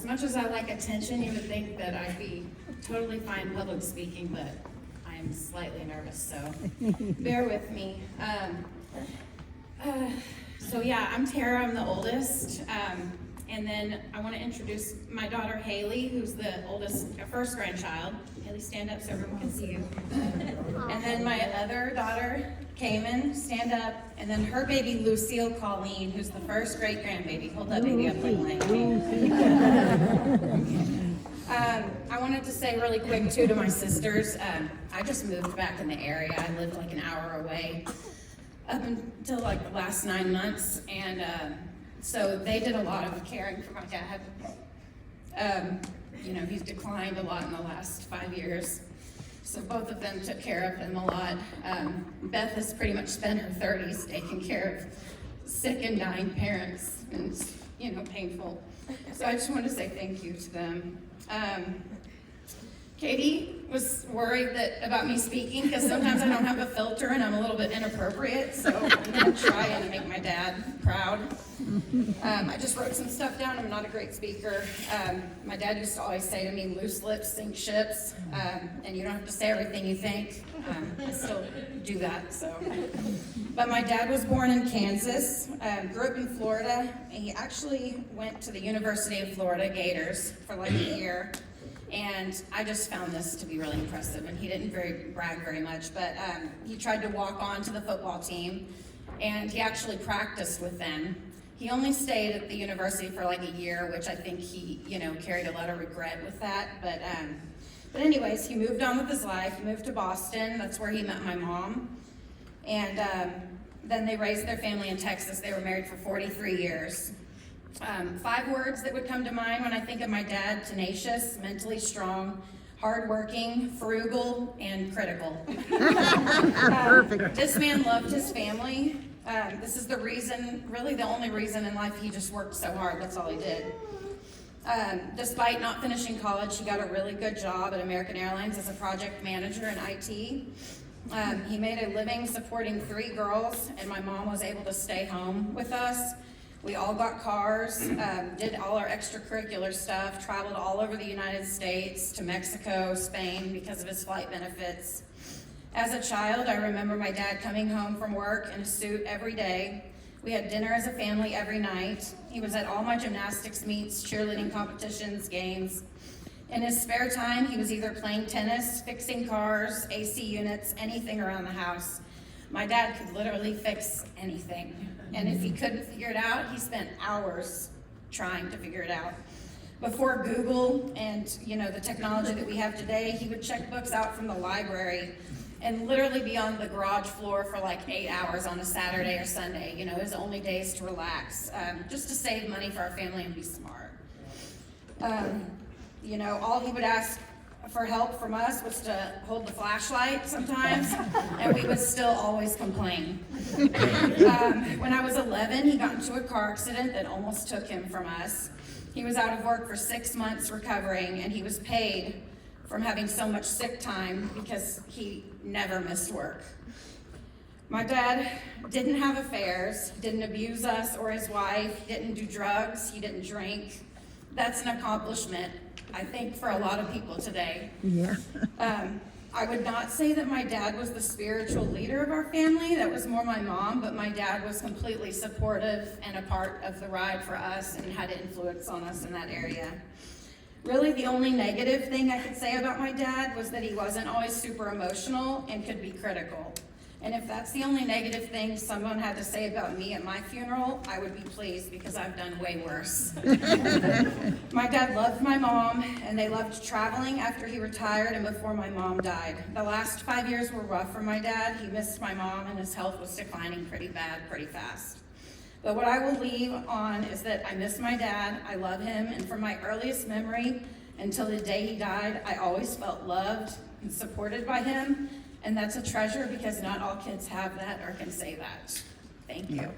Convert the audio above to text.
much as I like attention, you would think that I'd be totally fine public speaking, but I'm slightly nervous, so bear with me. So yeah, I'm Tara, I'm the oldest. And then I want to introduce my daughter Haley, who's the first grandchild. Haley, stand up so everyone can see you. And then my other daughter, Cayman, stand up. And then her baby, Lucille Colleen, who's the first great grandbaby. Hold that baby up like I wanted to say really quick too to my sisters, I just moved back in the area. I lived like an hour away up until like the last 9 months. And so they did a lot of caring for my dad. You know, he's declined a lot in the last 5 years. So both of them took care of him a lot. Beth has pretty much spent her 30s taking care of sick and dying parents, and it's, you know, painful. So I just want to say thank you to them. Katie was worried about me speaking because sometimes I don't have a filter and I'm a little bit inappropriate, so I'm going to try and make my dad proud. I just wrote some stuff down. I'm not a great speaker. My dad used to always say to me, loose lips sink ships, and you don't have to say everything you think. I still do that, so. But my dad was born in Kansas, grew up in Florida, and he actually went to the University of Florida Gators for like a year. And I just found this to be really impressive, and he didn't brag very much, but he tried to walk on to the football team, and he actually practiced with them. He only stayed at the university for like a year, which I think he, you know, carried a lot of regret with that, but anyways, he moved on with his life. He moved to Boston. That's where he met my mom, and then they raised their family in Texas. They were married for 43 years. 5 words that would come to mind when I think of my dad: tenacious, mentally strong, hardworking, frugal, and critical. Perfect. This man loved his family. This is the reason, really the only reason in life he just worked so hard. That's all he did. Despite not finishing college, he got a really good job at American Airlines as a project manager in IT. He made a living supporting 3 girls, and my mom was able to stay home with us. We all got cars, did all our extracurricular stuff, traveled all over the United States, to Mexico, Spain, because of his flight benefits. As a child, I remember my dad coming home from work in a suit every day. We had dinner as a family every night. He was at all my gymnastics meets, cheerleading competitions, games. In his spare time, he was either playing tennis, fixing cars, AC units, anything around the house. My dad could literally fix anything. And if he couldn't figure it out, he spent hours trying to figure it out. Before Google and, you know, the technology that we have today, he would check books out from the library and literally be on the garage floor for like 8 hours on a Saturday or Sunday, you know, his only days to relax, just to save money for our family and be smart. You know, all he would ask for help from us was to hold the flashlight sometimes, and we would still always complain. When I was 11, he got into a car accident that almost took him from us. He was out of work for 6 months recovering, and he was paid from having so much sick time because he never missed work. My dad didn't have affairs, didn't abuse us or his wife, he didn't do drugs, he didn't drink. That's an accomplishment, I think, for a lot of people today. Yeah. I would not say that my dad was the spiritual leader of our family. That was more my mom, but my dad was completely supportive and a part of the ride for us and had influence on us in that area. Really, the only negative thing I could say about my dad was that he wasn't always super emotional and could be critical. And if that's the only negative thing someone had to say about me at my funeral, I would be pleased because I've done way worse. My dad loved my mom, and they loved traveling after he retired and before my mom died. The last 5 years were rough for my dad. He missed my mom, and his health was declining pretty bad, pretty fast. But what I will leave on is that I miss my dad, I love him, and from my earliest memory until the day he died, I always felt loved and supported by him. And that's a treasure because not all kids have that or can say that. Thank you.